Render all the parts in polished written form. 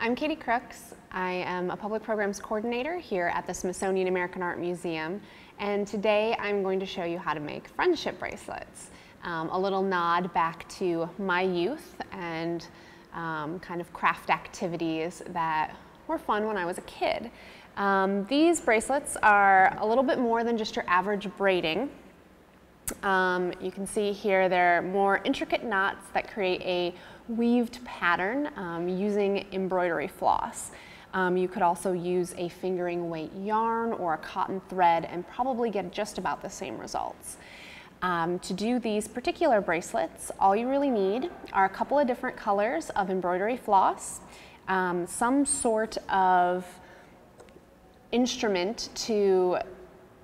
I'm Katie Crooks. I am a public programs coordinator here at the Smithsonian American Art Museum, and today I'm going to show you how to make friendship bracelets. A little nod back to my youth and kind of craft activities that were fun when I was a kid. These bracelets are a little bit more than just your average braiding. You can see here they're more intricate knots that create a weaved pattern using embroidery floss. You could also use a fingering weight yarn or a cotton thread and probably get just about the same results. To do these particular bracelets, all you really need are a couple of different colors of embroidery floss, some sort of instrument to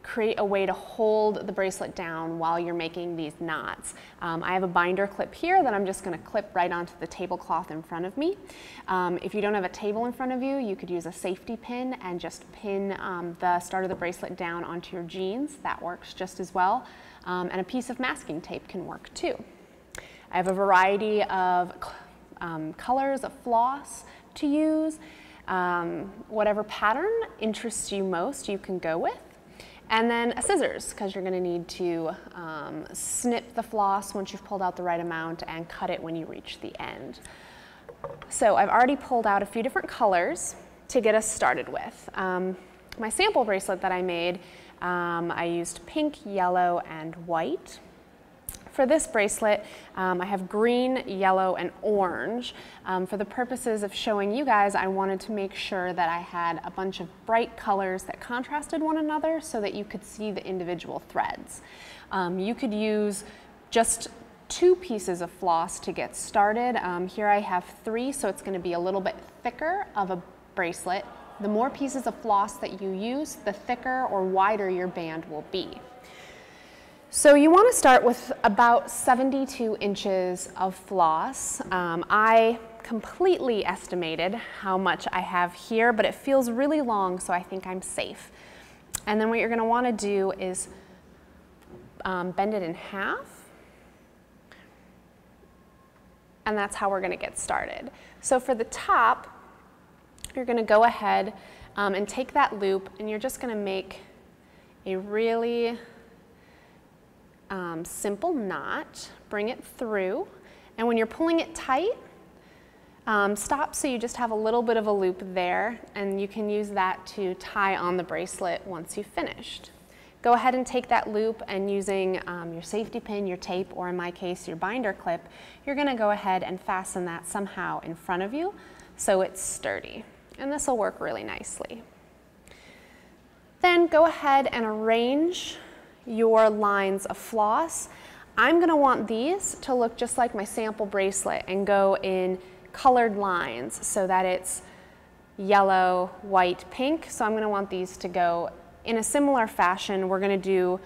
create a way to hold the bracelet down while you're making these knots. I have a binder clip here that I'm just going to clip right onto the tablecloth in front of me. If you don't have a table in front of you, you could use a safety pin and just pin the start of the bracelet down onto your jeans. That works just as well. And a piece of masking tape can work too. I have a variety of colors of floss to use. Whatever pattern interests you most, you can go with. And then a scissors, because you're going to need to snip the floss once you've pulled out the right amount and cut it when you reach the end. So I've already pulled out a few different colors to get us started with. My sample bracelet that I made, I used pink, yellow, and white. For this bracelet, I have green, yellow, and orange. For the purposes of showing you guys, I wanted to make sure that I had a bunch of bright colors that contrasted one another so that you could see the individual threads. You could use just 2 pieces of floss to get started. Here I have 3, so it's going to be a little bit thicker of a bracelet. The more pieces of floss that you use, the thicker or wider your band will be. So you want to start with about 72 inches of floss. I completely estimated how much I have here, but it feels really long, so I think I'm safe. And then what you're going to want to do is bend it in half, and that's how we're going to get started. So for the top, you're going to go ahead and take that loop, and you're just going to make a really simple knot, bring it through, and when you're pulling it tight, stop so you just have a little bit of a loop there, and you can use that to tie on the bracelet once you've finished. Go ahead and take that loop, and using your safety pin, your tape, or in my case your binder clip, you're going to go ahead and fasten that somehow in front of you so it's sturdy, and this will work really nicely. Then go ahead and arrange your lines of floss. I'm going to want these to look just like my sample bracelet and go in colored lines so that it's yellow, white, pink. So I'm going to want these to go in a similar fashion. We're going to do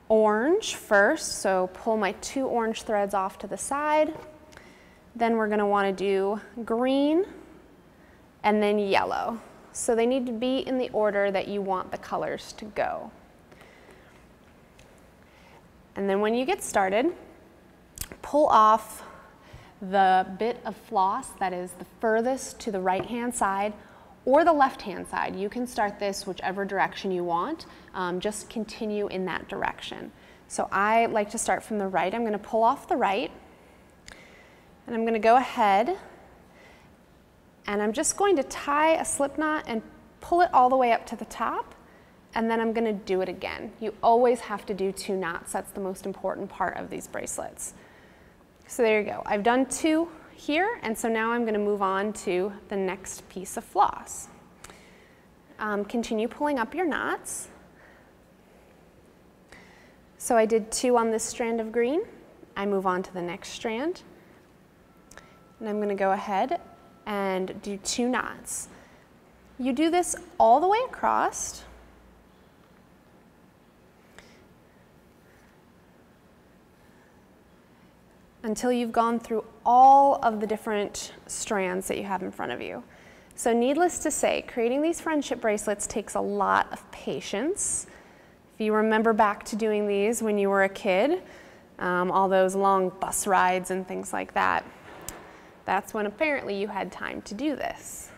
orange first, so pull my 2 orange threads off to the side. Then we're going to want to do green and then yellow. So they need to be in the order that you want the colors to go. And then when you get started, pull off the bit of floss that is the furthest to the right-hand side or the left-hand side. You can start this whichever direction you want. Just continue in that direction. So I like to start from the right. I'm going to pull off the right, and I'm going to go ahead, and I'm just going to tie a slip knot and pull it all the way up to the top. And then I'm going to do it again. You always have to do 2 knots. That's the most important part of these bracelets. So there you go. I've done 2 here, and so now I'm going to move on to the next piece of floss. Continue pulling up your knots. So I did 2 on this strand of green. I move on to the next strand, and I'm going to go ahead and do 2 knots. You do this all the way across. Until you've gone through all of the different strands that you have in front of you. So needless to say, creating these friendship bracelets takes a lot of patience. If you remember back to doing these when you were a kid, all those long bus rides and things like that, that's when apparently you had time to do this.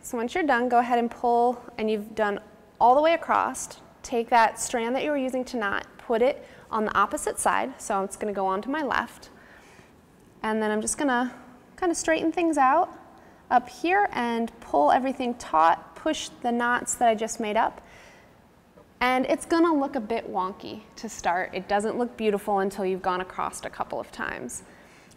So once you're done, go ahead and pull, and you've done all the way across. Take that strand that you were using to knot, put it on the opposite side, so it's going to go on to my left. And then I'm just going to kind of straighten things out up here and pull everything taut, push the knots that I just made up. And it's going to look a bit wonky to start. It doesn't look beautiful until you've gone across a couple of times.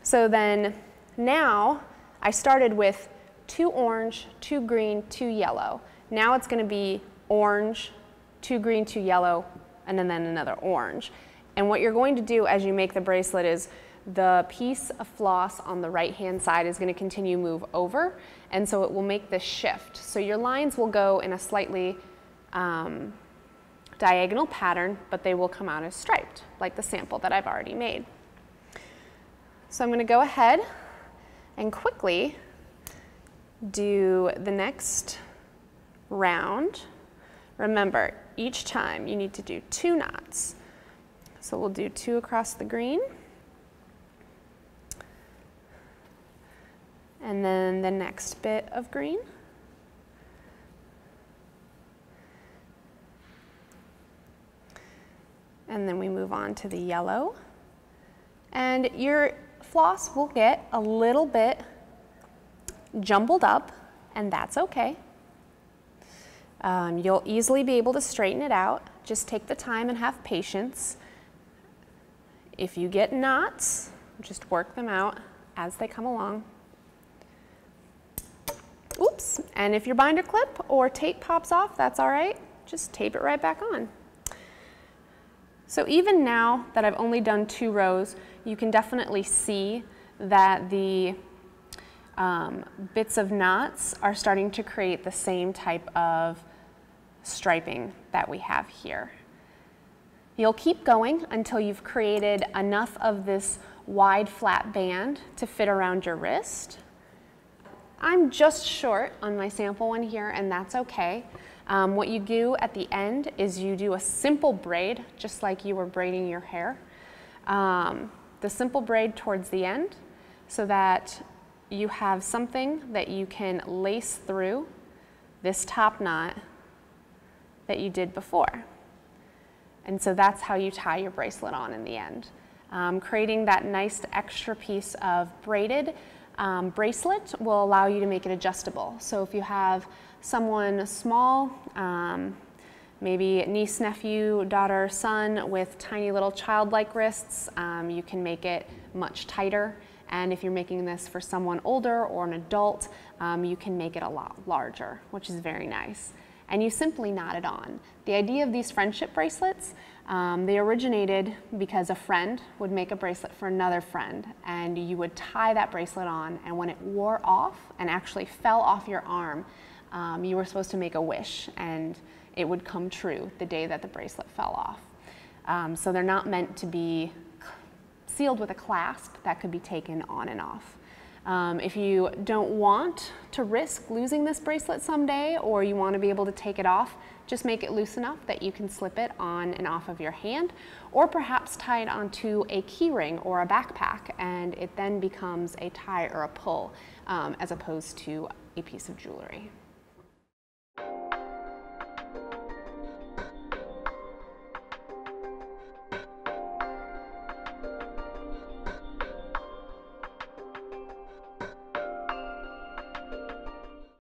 So then now I started with 2 orange, 2 green, 2 yellow. Now it's going to be orange, 2 green, 2 yellow, and then another orange. And what you're going to do as you make the bracelet is the piece of floss on the right-hand side is going to continue to move over, and so it will make this shift. So your lines will go in a slightly diagonal pattern, but they will come out as striped, like the sample that I've already made. So I'm going to go ahead and quickly do the next round. Remember, each time you need to do 2 knots. So we'll do 2 across the green, and then the next bit of green, and then we move on to the yellow. And your floss will get a little bit jumbled up, and that's okay. You'll easily be able to straighten it out. Just take the time and have patience. If you get knots, just work them out as they come along. Oops, and if your binder clip or tape pops off, that's all right. Just tape it right back on. So even now that I've only done 2 rows, you can definitely see that the bits of knots are starting to create the same type of striping that we have here. You'll keep going until you've created enough of this wide flat band to fit around your wrist. I'm just short on my sample one here, and that's okay. What you do at the end is you do a simple braid, just like you were braiding your hair. The simple braid towards the end, so that you have something that you can lace through this top knot that you did before. And so that's how you tie your bracelet on in the end. Creating that nice extra piece of braided bracelet will allow you to make it adjustable. So if you have someone small, maybe niece, nephew, daughter, son with tiny little childlike wrists, you can make it much tighter. And if you're making this for someone older or an adult, you can make it a lot larger, which is very nice. And you simply knot it on. The idea of these friendship bracelets, they originated because a friend would make a bracelet for another friend, and you would tie that bracelet on, and when it wore off and actually fell off your arm, you were supposed to make a wish, and it would come true the day that the bracelet fell off. So they're not meant to be sealed with a clasp that could be taken on and off. If you don't want to risk losing this bracelet someday, or you want to be able to take it off, just make it loose enough that you can slip it on and off of your hand, or perhaps tie it onto a key ring or a backpack, and it then becomes a tie or a pull as opposed to a piece of jewelry.